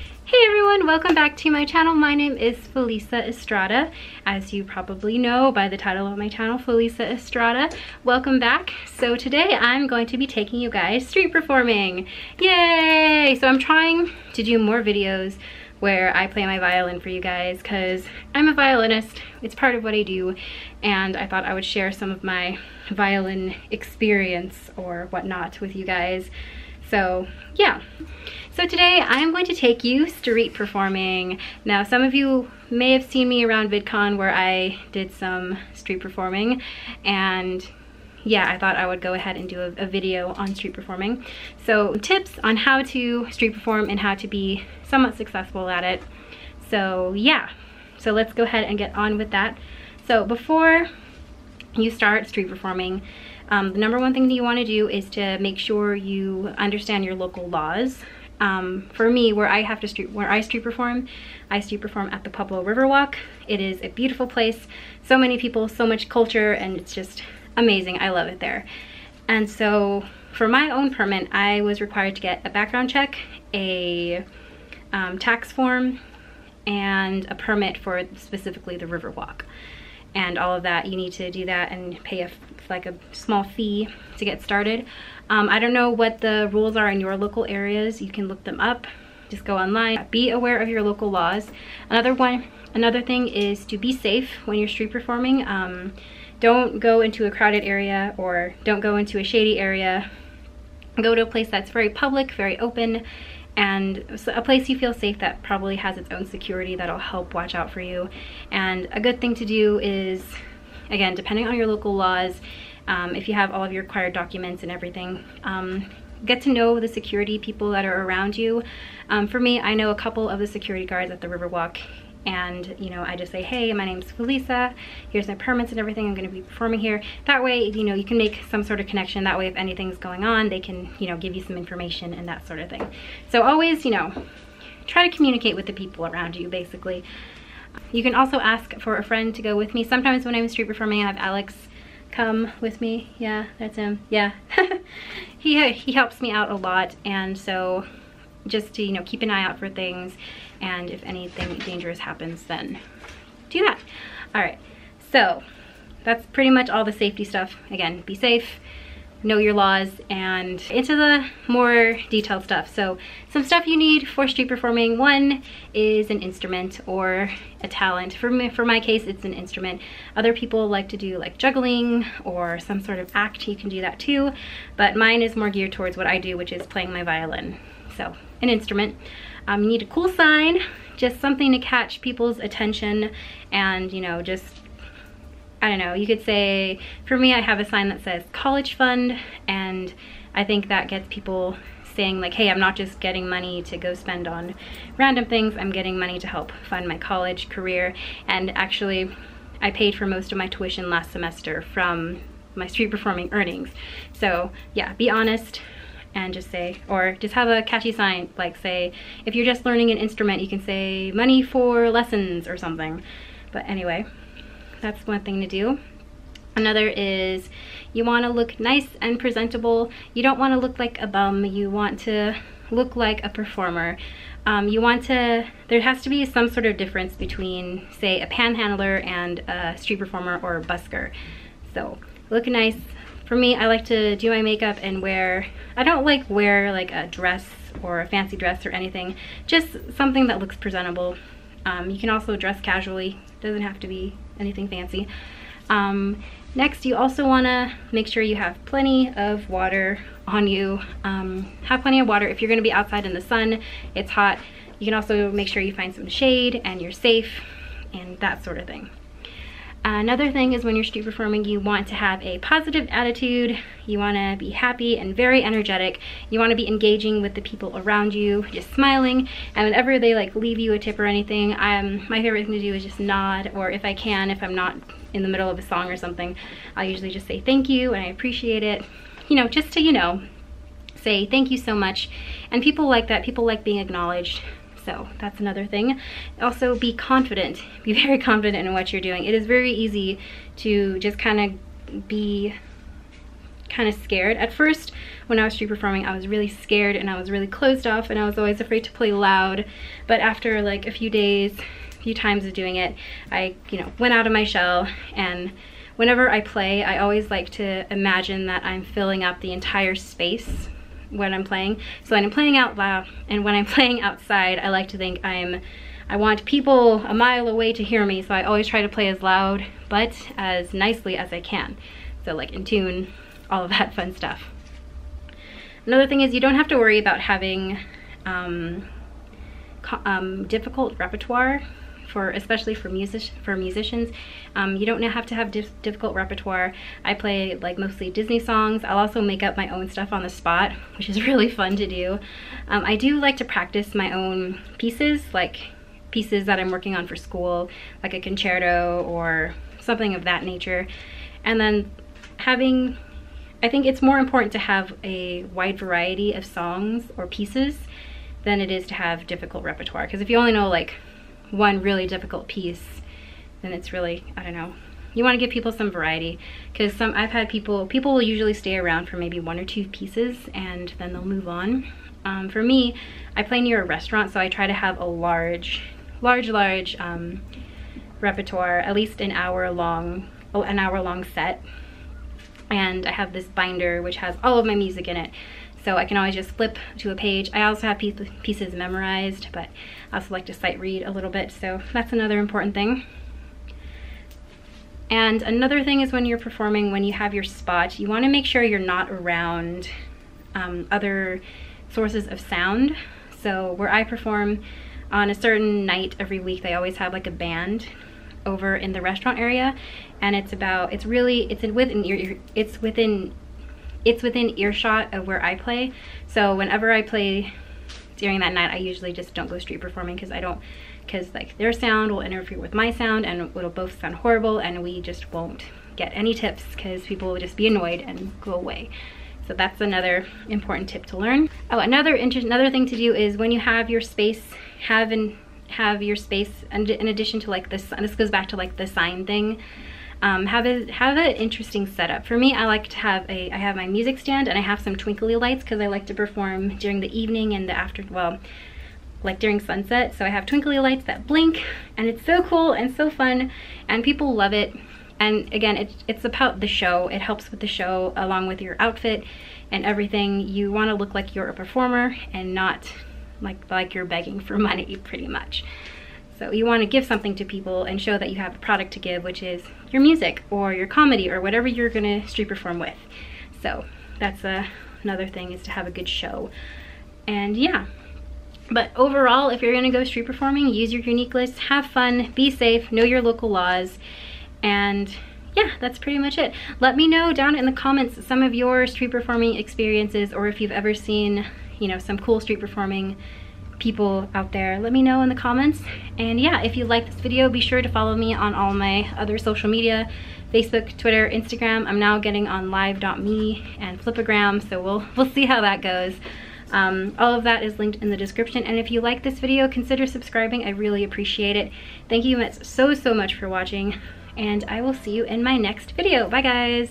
Hey everyone, welcome back to my channel. My name is Feliza Estrada. As you probably know by the title of my channel, Feliza Estrada. Welcome back. So today I'm going to be taking you guys street performing. Yay! So I'm trying to do more videos where I play my violin for you guys because I'm a violinist. It's part of what I do, and I thought I would share some of my violin experience or whatnot with you guys. So yeah. So today I'm going to take you street performing. Now some of you may have seen me around VidCon where I did some street performing, and yeah, I thought I would go ahead and do a video on street performing. So tips on how to street perform and how to be somewhat successful at it. So yeah, so let's go ahead and get on with that. So before you start street performing, the number one thing that you want to do is to make sure you understand your local laws. For me, where I street perform at the Pueblo Riverwalk. It is a beautiful place, so many people, so much culture, and it's just amazing. I love it there. And so for my own permit, I was required to get a background check, a tax form, and a permit for specifically the Riverwalk. And all of that, you need to do that and pay a small fee to get started. I don't know what the rules are in your local areas. You can look them up. Just go online. Be aware of your local laws. Another thing is to be safe when you're street performing. Don't go into a crowded area or don't go into a shady area. Go to a place that's very public, very open, and a place you feel safe that probably has its own security that'll help watch out for you. And a good thing to do is, again, depending on your local laws, if you have all of your required documents and everything, get to know the security people that are around you. For me, I know a couple of the security guards at the Riverwalk, and you know, I just say, hey, my name's Feliza, here's my permits and everything, I'm going to be performing here. That way, you know, you can make some sort of connection. That way, if anything's going on, they can, you know, give you some information and that sort of thing. So always, you know, try to communicate with the people around you, basically. You can also ask for a friend to go with me. Sometimes when I'm street performing, I have Alex come with me. Yeah, that's him. Yeah. he helps me out a lot, and so just to, you know, keep an eye out for things, and if anything dangerous happens, then do that. All right, so that's pretty much all the safety stuff. Again, be safe, know your laws, and into the more detailed stuff. So some stuff you need for street performing. One is an instrument or a talent. For my case, it's an instrument. Other people like to do like juggling or some sort of act. You can do that too, but mine is more geared towards what I do, which is playing my violin. So an instrument. You need a cool sign, just something to catch people's attention, and you know, just, I don't know, you could say, for me, I have a sign that says college fund, and I think that gets people saying like, hey, I'm not just getting money to go spend on random things, I'm getting money to help fund my college career. And actually, I paid for most of my tuition last semester from my street performing earnings. So yeah, be honest and just say, or just have a catchy sign, like say, if you're just learning an instrument, you can say money for lessons or something. But anyway, that's one thing to do. Another is you want to look nice and presentable. You don't want to look like a bum. You want to look like a performer. There has to be some sort of difference between, say, a panhandler and a street performer or a busker. So look nice. For me, I like to do my makeup and I don't like wear like a dress or a fancy dress or anything, just something that looks presentable. You can also dress casually, doesn't have to be anything fancy. Next, you also want to make sure you have plenty of water on you. Have plenty of water. If you're going to be outside in the sun, it's hot, you can also make sure you find some shade and you're safe and that sort of thing. Another thing is when you're street performing, you want to have a positive attitude. You want to be happy and very energetic. You want to be engaging with the people around you, just smiling. And whenever they like leave you a tip or anything, my favorite thing to do is just nod, or if I can, if I'm not in the middle of a song or something, I'll usually just say thank you and I appreciate it. You know, just to, you know, say thank you so much. And people like that. People like being acknowledged. So that's another thing. Also, be confident. Be very confident in what you're doing. It is very easy to just kind of be kind of scared at first when I was street performing, I was really scared and I was really closed off and I was always afraid to play loud. But after like a few times of doing it, I, you know, went out of my shell, and whenever I play, I always like to imagine that I'm filling up the entire space when I'm playing. So when I'm playing out loud and when I'm playing outside, I like to think I want people a mile away to hear me, so I always try to play as loud but as nicely as I can. So like in tune, all of that fun stuff. Another thing is you don't have to worry about having difficult repertoire, especially for musicians. You don't have to have difficult repertoire. I play like mostly Disney songs. I'll also make up my own stuff on the spot, which is really fun to do. I do like to practice my own pieces, like pieces that I'm working on for school, like a concerto or something of that nature. And then I think it's more important to have a wide variety of songs or pieces than it is to have difficult repertoire. Because if you only know like one really difficult piece, then it's really, I don't know. You want to give people some variety, because I've had people will usually stay around for maybe 1 or 2 pieces and then they'll move on. For me, I play near a restaurant, so I try to have a large repertoire, at least an hour long set. And I have this binder which has all of my music in it, so I can always just flip to a page. I also have pieces memorized, but I also like to sight read a little bit, so that's another important thing. And another thing is when you're performing, when you have your spot, you want to make sure you're not around other sources of sound. So where I perform, on a certain night every week, they always have like a band over in the restaurant area, and it's within earshot of where I play. So whenever I play during that night, I usually just don't go street performing, because like their sound will interfere with my sound and it'll both sound horrible, and we just won't get any tips because people will just be annoyed and go away. So that's another important tip to learn. Oh, another thing to do is when you have your space, have your space, and in addition to like this, and this goes back to like the sign thing, have an interesting setup. For me, I like to have I have my music stand and I have some twinkly lights because I like to perform during the evening and like during sunset. So I have twinkly lights that blink, and it's so cool and so fun, and people love it. And again, it's about the show. It helps with the show along with your outfit and everything. You want to look like you're a performer and not like you're begging for money, pretty much. So you want to give something to people and show that you have a product to give, which is your music or your comedy or whatever you're gonna street perform with. So that's another thing, is to have a good show. And yeah, but overall, if you're gonna go street performing, use your unique list, have fun, be safe, know your local laws, and yeah, that's pretty much it. Let me know down in the comments some of your street performing experiences, or if you've ever seen, you know, some cool street performing people out there. Let me know in the comments. And yeah, if you like this video, be sure to follow me on all my other social media, Facebook, Twitter, Instagram. I'm now getting on live.me and Flipagram, so we'll see how that goes. All of that is linked in the description, and if you like this video, consider subscribing. I really appreciate it. Thank you so much for watching, and I will see you in my next video. Bye guys.